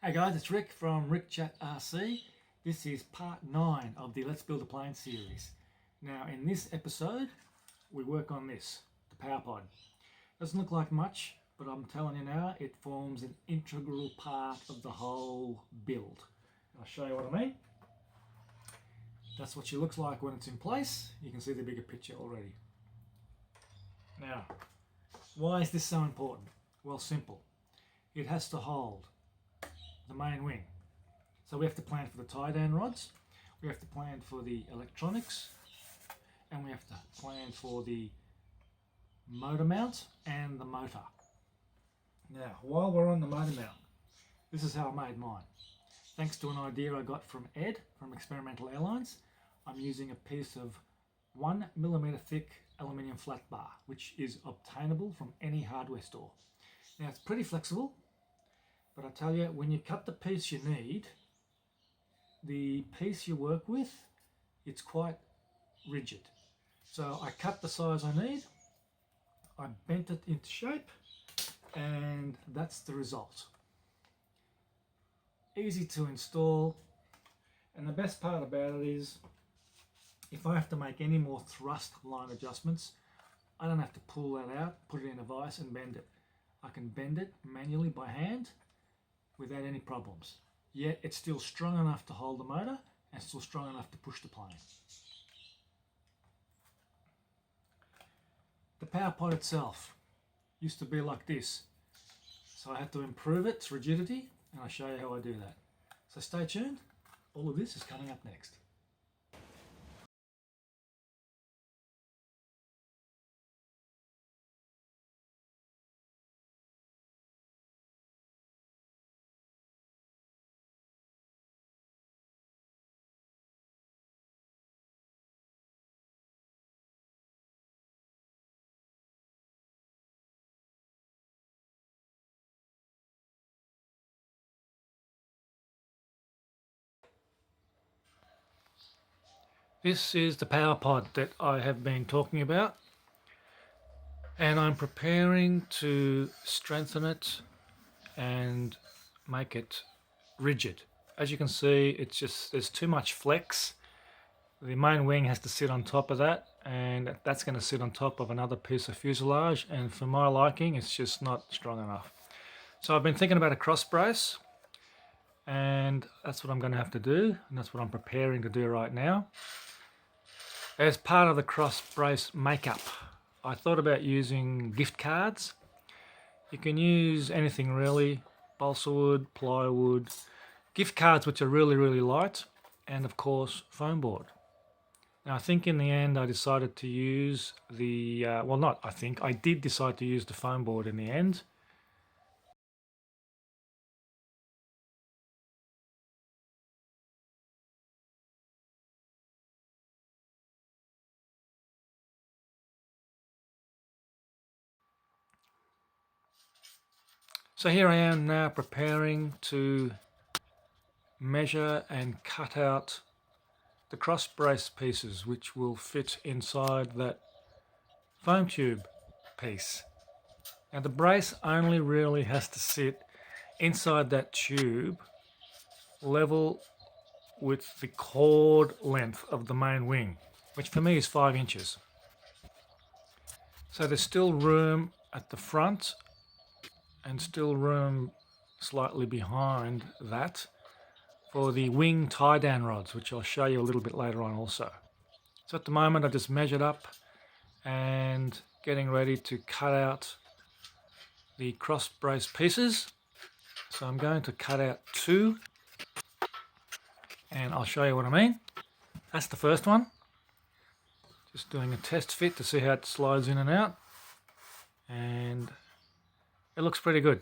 Hey guys, it's Rick from RC. This is part 9 of the Let's Build a Plane series. Now in this episode, we work on this, the power pod. Doesn't look like much, but I'm telling you now, it forms an integral part of the whole build. I'll show you what I mean. That's what she looks like when it's in place. You can see the bigger picture already. Now, why is this so important? Well, simple. It has to hold the main wing. So we have to plan for the tie-down rods, we have to plan for the electronics, and we have to plan for the motor mount and the motor. Now, while we're on the motor mount, this is how I made mine. Thanks to an idea I got from Ed from Experimental Airlines, I'm using a piece of 1mm thick aluminium flat bar, which is obtainable from any hardware store. Now it's pretty flexible, but I tell you, when you cut the piece you need, the piece you work with, it's quite rigid. So I cut the size I need, I bent it into shape, and that's the result. Easy to install, and the best part about it is, if I have to make any more thrust line adjustments, I don't have to pull that out, put it in a vise and bend it. I can bend it manually by hand without any problems. Yet it's still strong enough to hold the motor and still strong enough to push the plane. The power pod itself used to be like this, so I had to improve its rigidity, and I'll show you how I do that. So stay tuned, all of this is coming up next. This is the power pod that I have been talking about, and I'm preparing to strengthen it and make it rigid. As you can see, there's too much flex. The main wing has to sit on top of that, and that's going to sit on top of another piece of fuselage, and for my liking it's just not strong enough. So I've been thinking about a cross brace, and that's what I'm going to have to do, and that's what I'm preparing to do right now. As part of the cross brace makeup, I thought about using gift cards. You can use anything really, balsa wood, plywood, gift cards which are really light, and of course foam board. Now I think in the end I decided to use the, I did decide to use the foam board in the end. So here I am now preparing to measure and cut out the cross brace pieces which will fit inside that foam tube piece. Now the brace only really has to sit inside that tube level with the chord length of the main wing, which for me is 5 inches. So there's still room at the front and still room slightly behind that for the wing tie-down rods, which I'll show you a little bit later on also. So at the moment I just measured up and getting ready to cut out the cross brace pieces. So I'm going to cut out 2, and I'll show you what I mean. That's the first one. Just doing a test fit to see how it slides in and out, and it looks pretty good.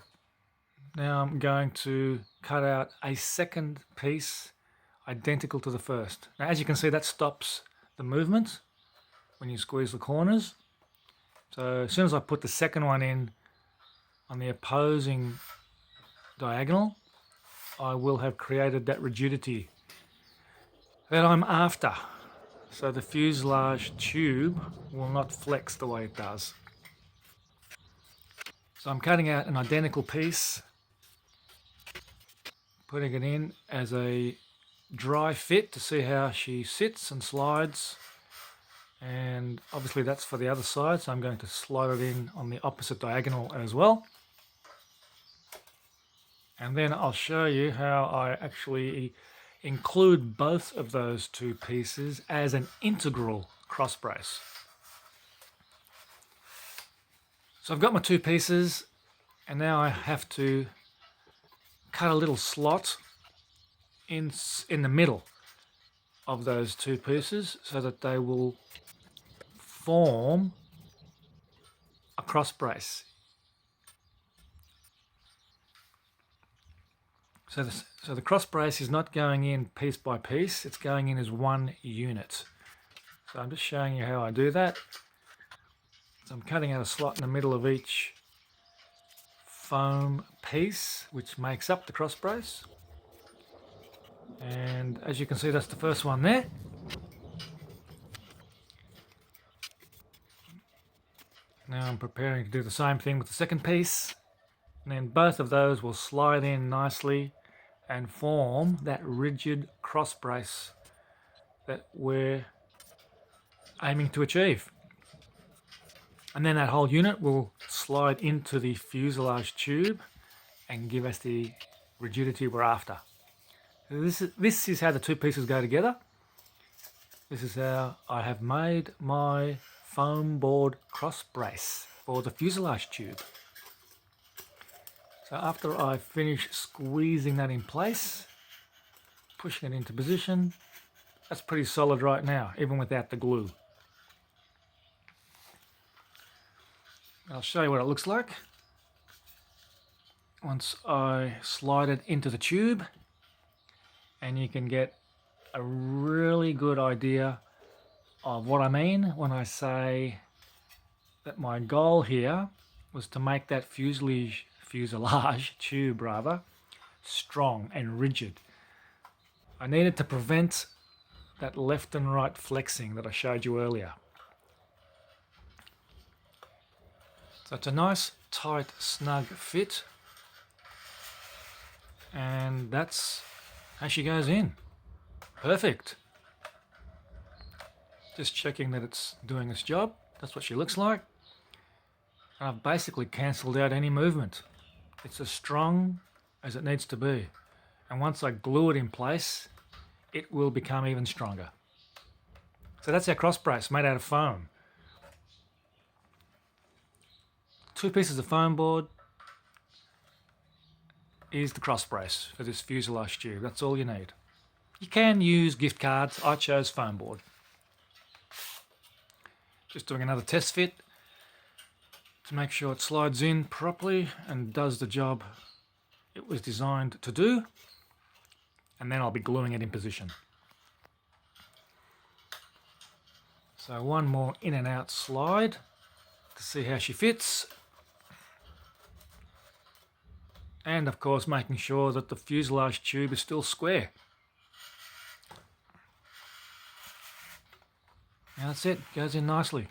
Now I'm going to cut out a second piece identical to the first. Now as you can see, that stops the movement when you squeeze the corners. So as soon as I put the second one in on the opposing diagonal, I will have created that rigidity that I'm after. So the fuselage tube will not flex the way it does. So I'm cutting out an identical piece putting it in as a dry fit to see how she sits and slides. And obviously that's for the other side, so I'm going to slide it in on the opposite diagonal as well. And then I'll show you how I actually include both of those two pieces as an integral cross brace. So I've got my two pieces, and now I have to cut a little slot in the middle of those two pieces so that they will form a cross brace. So the cross brace is not going in piece by piece, it's going in as one unit. So I'm just showing you how I do that. So I'm cutting out a slot in the middle of each foam piece, which makes up the cross brace. And as you can see, that's the first one there. Now I'm preparing to do the same thing with the second piece. And then both of those will slide in nicely and form that rigid cross brace that we're aiming to achieve. And then that whole unit will slide into the fuselage tube and give us the rigidity we're after. This is how the two pieces go together. This is how I have made my foam board cross brace for the fuselage tube. So after I finish squeezing that in place, pushing it into position, that's pretty solid right now, even without the glue. I'll show you what it looks like once I slide it into the tube, and you can get a really good idea of what I mean when I say that my goal here was to make that fuselage tube strong and rigid. I needed to prevent that left and right flexing that I showed you earlier. So it's a nice, tight, snug fit, and that's how she goes in. Perfect. Just checking that it's doing its job. That's what she looks like. And I've basically cancelled out any movement. It's as strong as it needs to be. And once I glue it in place, it will become even stronger. So that's our cross brace made out of foam. Two pieces of foam board is the cross brace for this fuselage tube. That's all you need. You can use gift cards. I chose foam board. Just doing another test fit to make sure it slides in properly and does the job it was designed to do. And then I'll be gluing it in position. So one more in and out slide to see how she fits. And of course making sure that the fuselage tube is still square. Now that's it, goes in nicely.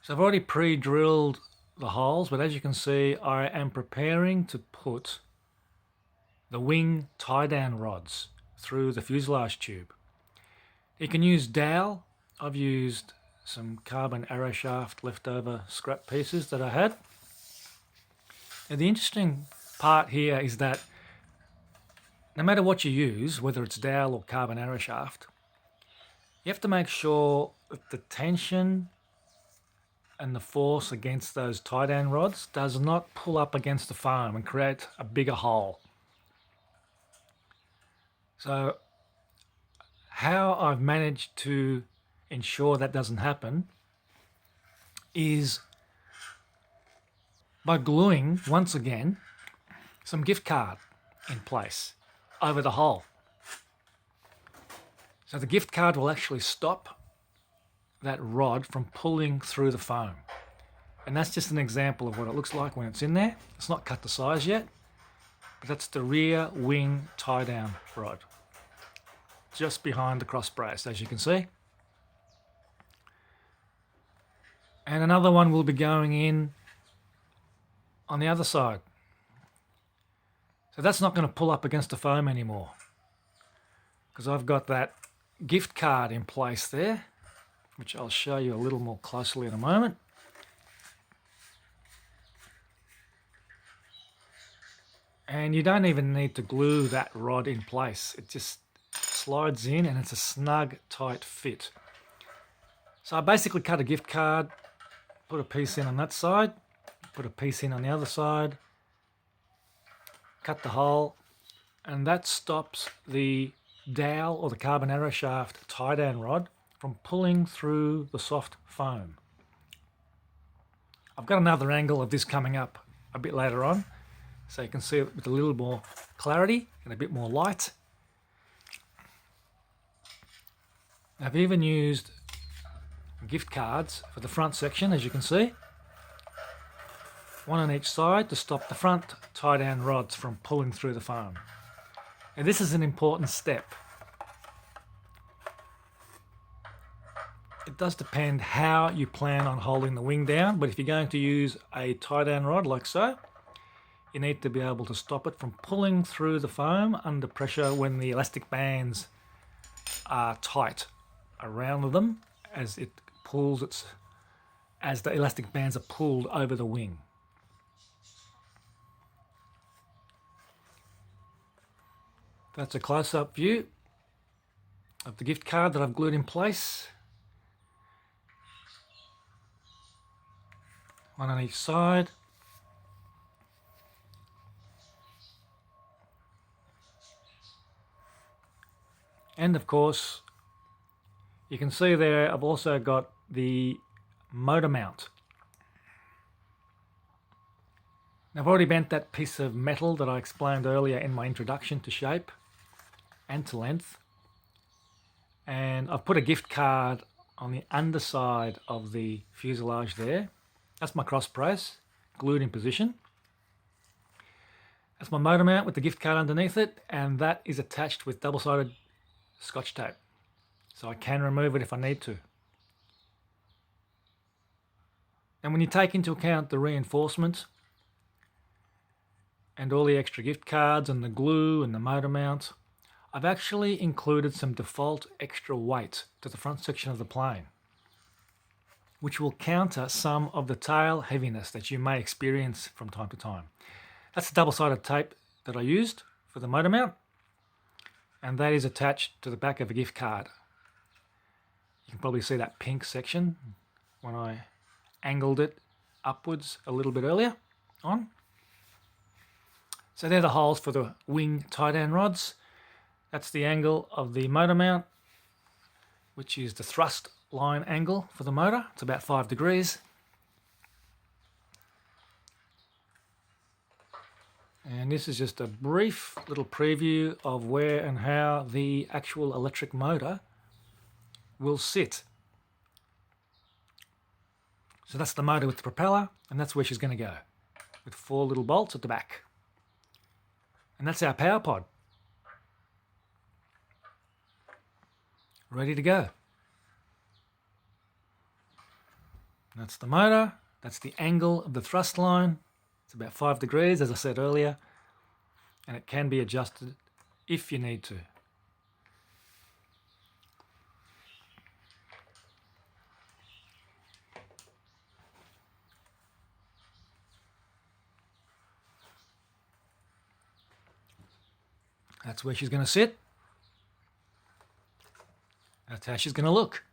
So I've already pre-drilled the holes, but as you can see, I am preparing to put the wing tie-down rods through the fuselage tube. You can use dowel. I've used some carbon arrow shaft leftover scrap pieces that I had. Now the interesting part here is that no matter what you use, whether it's dowel or carbon arrow shaft, you have to make sure that the tension and the force against those tie-down rods does not pull up against the foam and create a bigger hole. So how I've managed to ensure that doesn't happen is by gluing, once again, some gift card in place over the hole. So the gift card will actually stop that rod from pulling through the foam. And that's just an example of what it looks like when it's in there. It's not cut to size yet, but that's the rear wing tie-down rod, just behind the cross brace, as you can see. And another one will be going in on the other side. So that's not going to pull up against the foam anymore, because I've got that gift card in place there, which I'll show you a little more closely in a moment. And you don't even need to glue that rod in place. It just slides in and it's a snug, tight fit. So I basically cut a gift card, put a piece in on that side, put a piece in on the other side, cut the hole, and that stops the dowel or the carbon arrow shaft tie-down rod from pulling through the soft foam. I've got another angle of this coming up a bit later on, so you can see it with a little more clarity and a bit more light. I've even used gift cards for the front section, as you can see. One on each side to stop the front tie-down rods from pulling through the foam. And this is an important step. It does depend how you plan on holding the wing down, but if you're going to use a tie-down rod like so, you need to be able to stop it from pulling through the foam under pressure when the elastic bands are tight around them as it pulls as the elastic bands are pulled over the wing. That's a close-up view of the gift card that I've glued in place. One on each side. And of course, you can see there I've also got the motor mount. Now, I've already bent that piece of metal that I explained earlier in my introduction to shape and to length. And I've put a gift card on the underside of the fuselage there. That's my cross brace, glued in position. That's my motor mount with the gift card underneath it, and that is attached with double-sided Scotch tape. So I can remove it if I need to. And when you take into account the reinforcement and all the extra gift cards and the glue and the motor mount, I've actually included some default extra weight to the front section of the plane, which will counter some of the tail heaviness that you may experience from time to time. That's the double-sided tape that I used for the motor mount, and that is attached to the back of a gift card. You can probably see that pink section when I angled it upwards a little bit earlier on. So they're the holes for the wing tie-down rods. That's the angle of the motor mount, which is the thrust line angle for the motor. It's about 5 degrees. And this is just a brief little preview of where and how the actual electric motor will sit. So that's the motor with the propeller, and that's where she's going to go, with 4 little bolts at the back. And that's our power pod. Ready to go. That's the motor, that's the angle of the thrust line. It's about 5 degrees, as I said earlier, and it can be adjusted if you need to. That's where she's going to sit. That's how she's going to look.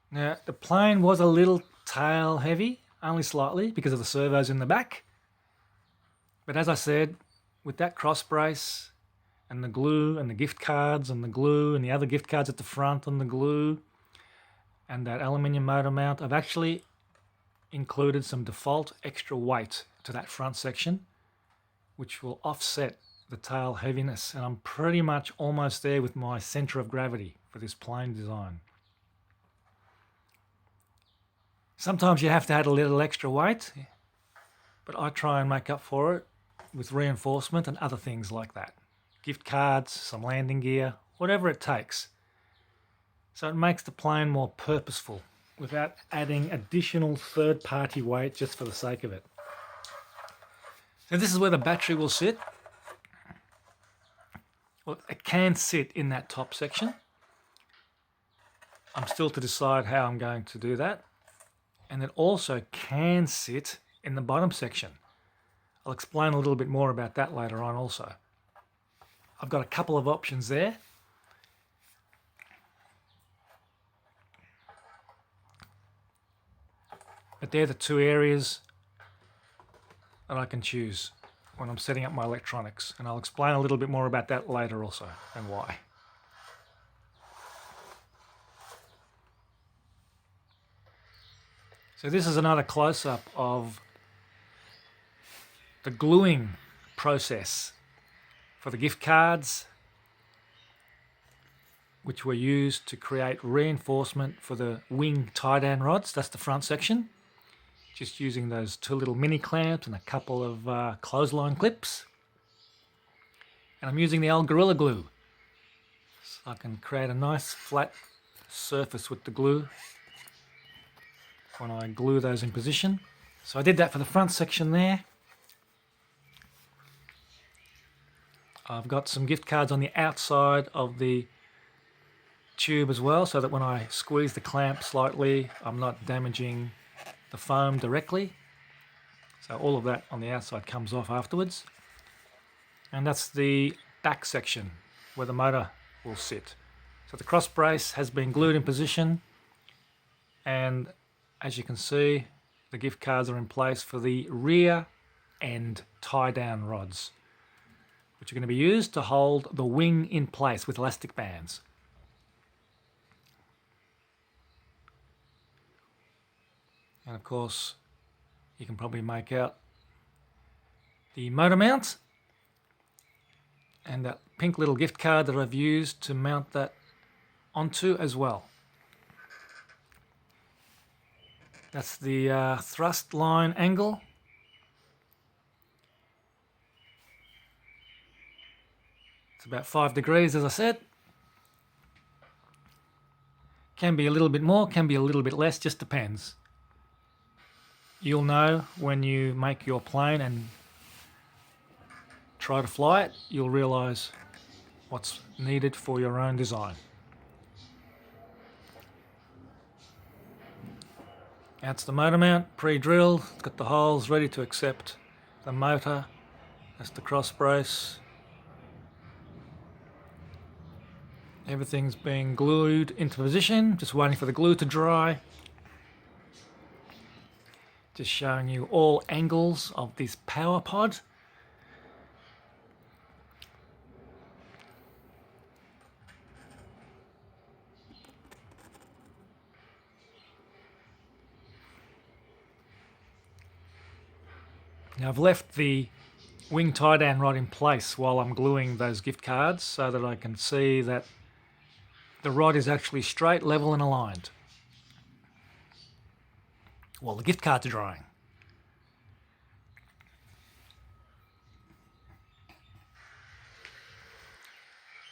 Now, the plane was a little tail heavy, only slightly, because of the servos in the back. But as I said, with that cross brace and the glue and the gift cards and the glue and the other gift cards at the front and the glue and that aluminium motor mount, I've actually included some default extra weight to that front section, which will offset the tail heaviness. And I'm pretty much almost there with my center of gravity for this plane design. Sometimes you have to add a little extra weight, but I try and make up for it with reinforcement and other things like that. Gift cards, some landing gear, whatever it takes. So it makes the plane more purposeful without adding additional third-party weight just for the sake of it. So this is where the battery will sit. Well, it can sit in that top section. I'm still to decide how I'm going to do that. And it also can sit in the bottom section. I'll explain a little bit more about that later on also. I've got a couple of options there. But they're the two areas that I can choose when I'm setting up my electronics. And I'll explain a little bit more about that later also and why. So this is another close-up of the gluing process for the gift cards, which were used to create reinforcement for the wing tie-down rods. That's the front section. Just using those two little mini clamps and a couple of clothesline clips. And I'm using the old Gorilla Glue, so I can create a nice flat surface with the glue when I glue those in position. So I did that for the front section there. I've got some gift cards on the outside of the tube as well, so that when I squeeze the clamp slightly, I'm not damaging the foam directly. So all of that on the outside comes off afterwards. And that's the back section where the motor will sit. So the cross brace has been glued in position, and as you can see, the gift cards are in place for the rear end tie-down rods, which are going to be used to hold the wing in place with elastic bands. And of course, you can probably make out the motor mount and that pink little gift card that I've used to mount that onto as well. That's the thrust line angle. It's about 5 degrees, as I said. Can be a little bit more, can be a little bit less, just depends. You'll know when you make your plane and try to fly it, you'll realise what's needed for your own design. That's the motor mount, pre-drilled. It's got the holes ready to accept the motor. That's the cross brace. Everything's being glued into position, just waiting for the glue to dry. Just showing you all angles of this power pod. Now I've left the wing tie-down rod in place while I'm gluing those gift cards so that I can see that the rod is actually straight, level and aligned while the gift cards are drying.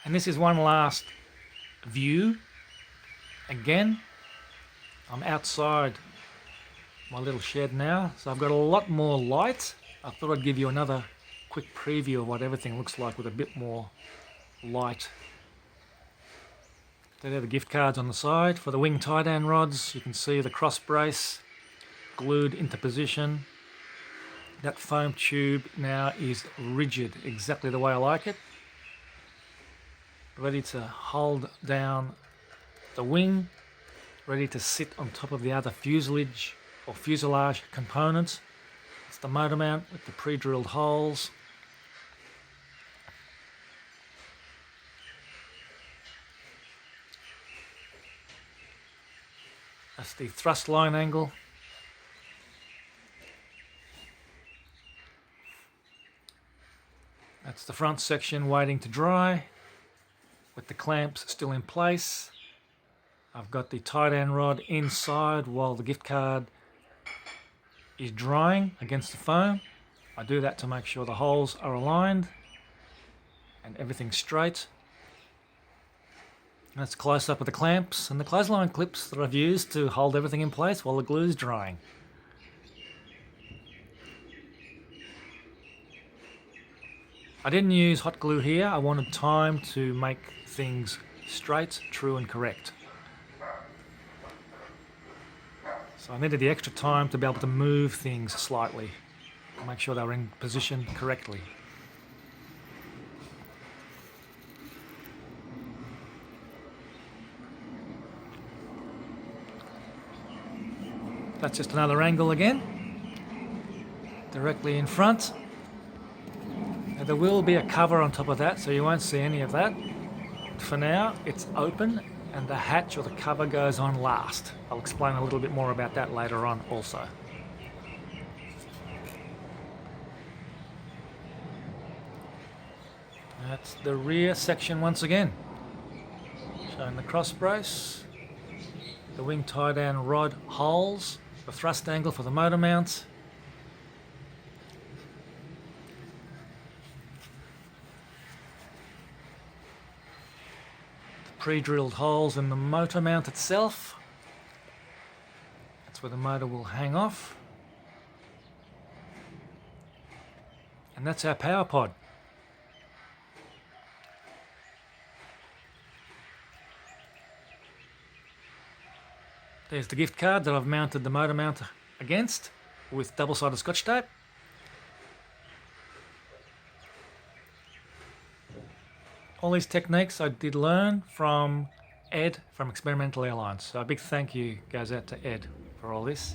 And this is one last view. Again, I'm outside my little shed now, so I've got a lot more light. I thought I'd give you another quick preview of what everything looks like with a bit more light. There are the gift cards on the side. For the wing tie-down rods, you can see the cross brace glued into position. That foam tube now is rigid, exactly the way I like it. Ready to hold down the wing, ready to sit on top of the other fuselage or fuselage components. It's the motor mount with the pre-drilled holes. That's the thrust line angle. That's the front section waiting to dry with the clamps still in place. I've got the tie-down rod inside while the gift card is drying against the foam. I do that to make sure the holes are aligned and everything's straight. That's close up of the clamps and the clothesline clips that I've used to hold everything in place while the glue's drying. I didn't use hot glue here. I wanted time to make things straight, true and correct. So I needed the extra time to be able to move things slightly, to make sure they were in position correctly. That's just another angle again, directly in front. Now there will be a cover on top of that, so you won't see any of that. For now, it's open and the hatch or the cover goes on last. I'll explain a little bit more about that later on also. That's the rear section once again. Showing the cross brace, the wing tie down rod holes, the thrust angle for the motor mount, the pre-drilled holes in the motor mount itself. That's where the motor will hang off. And that's our power pod. There's the gift card that I've mounted the motor mount against with double-sided Scotch tape. All these techniques I did learn from Ed from Experimental Airlines. So a big thank you goes out to Ed for all this.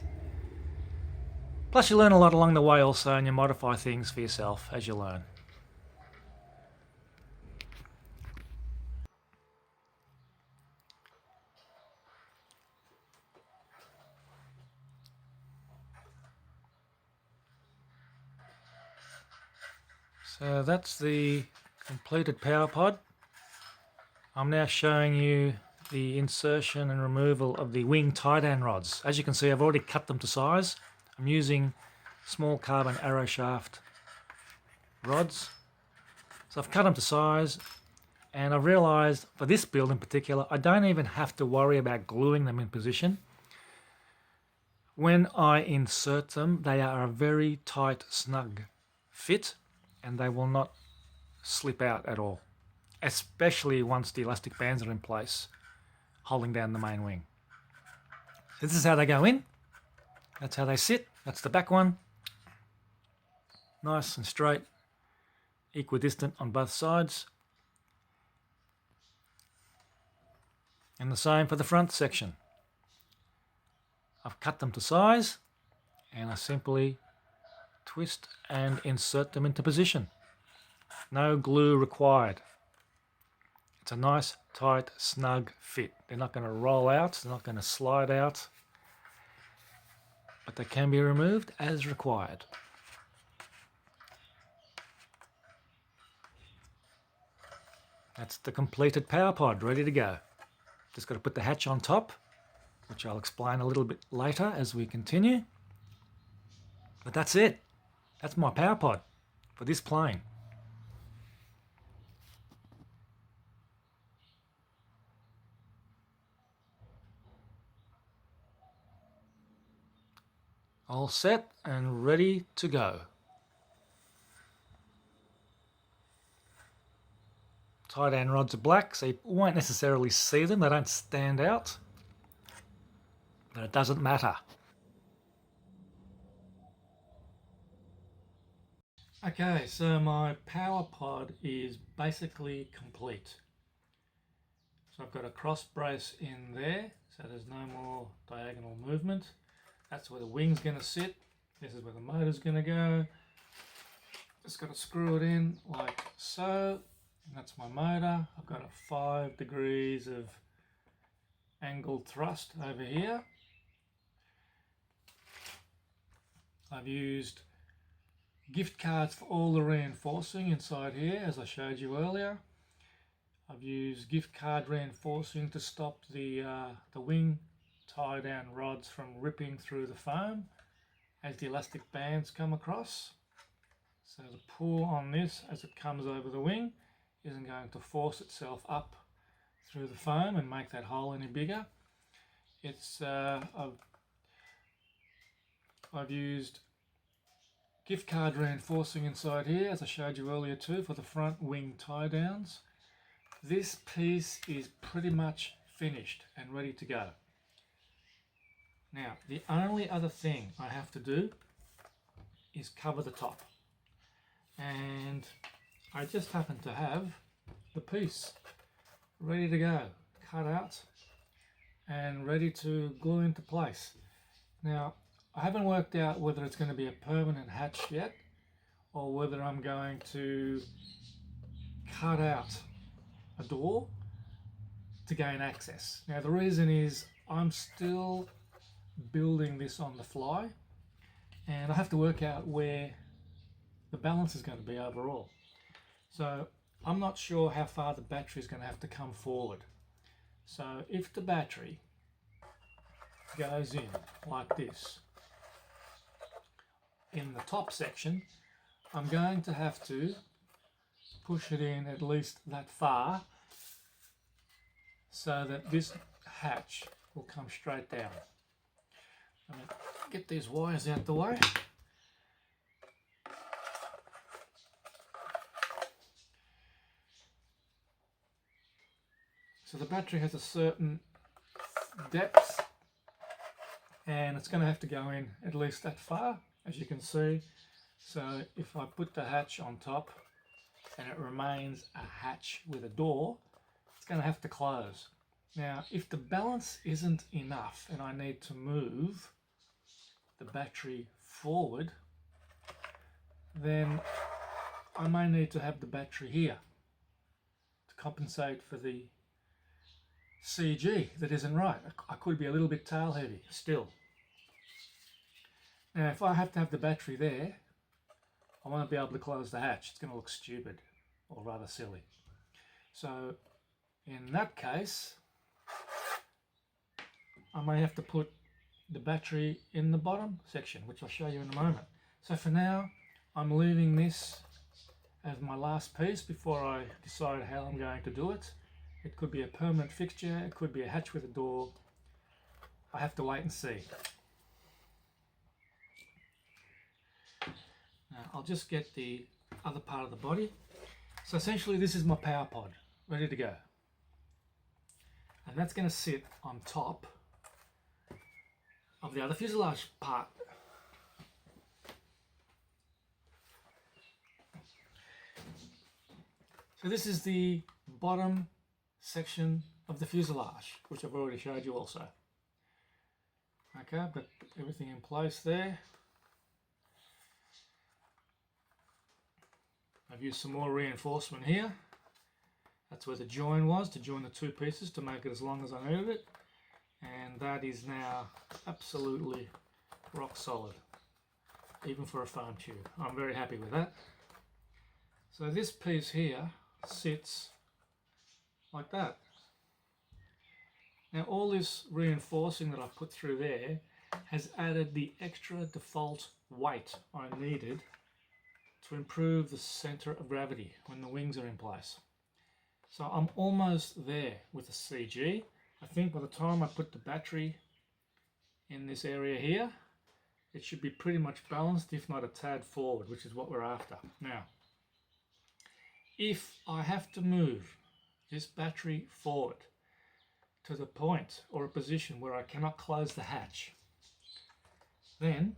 Plus you learn a lot along the way also, and you modify things for yourself as you learn. So that's the completed power pod. I'm now showing you the insertion and removal of the wing tie-down rods. As you can see, I've already cut them to size. I'm using small carbon arrow shaft rods. So I've cut them to size, and I've realized for this build in particular, I don't even have to worry about gluing them in position. When I insert them, they are a very tight, snug fit, and they will not slip out at all, especially once the elastic bands are in place, holding down the main wing. So this is how they go in. That's how they sit. That's the back one. Nice and straight, equidistant on both sides. And the same for the front section. I've cut them to size, and I simply twist and insert them into position. No glue required. It's a nice, tight, snug fit. They're not going to roll out, they're not going to slide out, but they can be removed as required. That's the completed power pod, ready to go. Just got to put the hatch on top, which I'll explain a little bit later as we continue. But that's it. That's my power pod for this plane. All set and ready to go. Tie-down rods are black, so you won't necessarily see them. They don't stand out, but it doesn't matter. Okay, so my power pod is basically complete. So I've got a cross brace in there, so there's no more diagonal movement. That's where the wing's going to sit. This is where the motor's going to go. Just got to screw it in like so. And that's my motor. I've got a 5 degrees of angled thrust over here. I've used gift cards for all the reinforcing inside here, as I showed you earlier. I've used gift card reinforcing to stop the wing tie-down rods from ripping through the foam as the elastic bands come across. So the pull on this as it comes over the wing isn't going to force itself up through the foam and make that hole any bigger. It's I've used gift card reinforcing inside here, as I showed you earlier too, for the front wing tie downs. This piece is pretty much finished and ready to go. Now, the only other thing I have to do is cover the top. And I just happen to have the piece ready to go, cut out and ready to glue into place. Now, I haven't worked out whether it's going to be a permanent hatch yet, or whether I'm going to cut out a door to gain access. Now, the reason is I'm still building this on the fly, and I have to work out where the balance is going to be overall. So I'm not sure how far the battery is going to have to come forward. So if the battery goes in like this in the top section, I'm going to have to push it in at least that far so that this hatch will come straight down. Let me get these wires out the way. So the battery has a certain depth, and it's going to have to go in at least that far, as you can see. So if I put the hatch on top and it remains a hatch with a door, it's going to have to close. Now, if the balance isn't enough and I need to move the battery forward, then I may need to have the battery here to compensate for the CG that isn't right. I could be a little bit tail heavy still. Now, if I have to have the battery there, I won't be able to close the hatch. It's going to look stupid, or rather silly. So in that case, I may have to put the battery in the bottom section, which I'll show you in a moment. So for now, I'm leaving this as my last piece before I decide how I'm going to do it. It could be a permanent fixture, it could be a hatch with a door. I have to wait and see. Now, I'll just get the other part of the body. So essentially this is my power pod, ready to go. And that's going to sit on top of the other fuselage part. So this is the bottom section of the fuselage, which I've already showed you also. Okay, I've got everything in place there. I've used some more reinforcement here. That's where the join was, to join the two pieces to make it as long as I needed it. And that is now absolutely rock solid, even for a foam tube. I'm very happy with that. So this piece here sits like that. Now all this reinforcing that I've put through there has added the extra default weight I needed to improve the center of gravity when the wings are in place. So I'm almost there with the CG. I think by the time I put the battery in this area here, it should be pretty much balanced, if not a tad forward, which is what we're after. Now, if I have to move this battery forward to the point or a position where I cannot close the hatch, then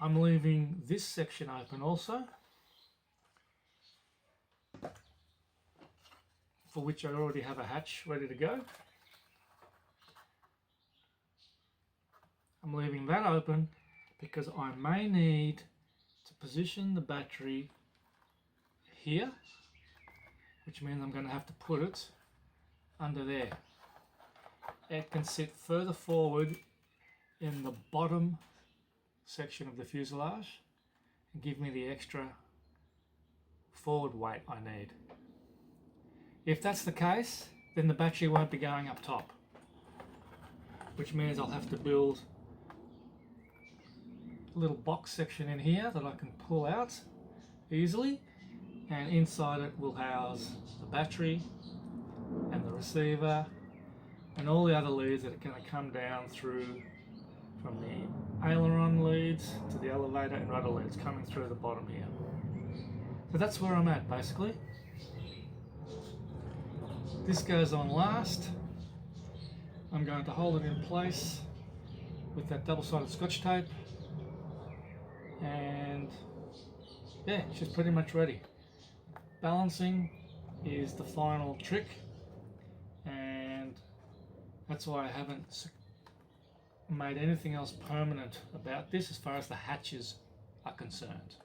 I'm leaving this section open also, for which I already have a hatch ready to go. I'm leaving that open because I may need to position the battery here, which means I'm going to have to put it under there. It can sit further forward in the bottom section of the fuselage and give me the extra forward weight I need. If that's the case, then the battery won't be going up top, which means I'll have to build a little box section in here that I can pull out easily, and inside it will house the battery and the receiver and all the other leads that are going to come down through from the aileron leads to the elevator and rudder leads coming through the bottom here. So that's where I'm at basically. This goes on last. I'm going to hold it in place with that double-sided scotch tape, and yeah, she's pretty much ready. Balancing is the final trick, and that's why I haven't made anything else permanent about this as far as the hatches are concerned.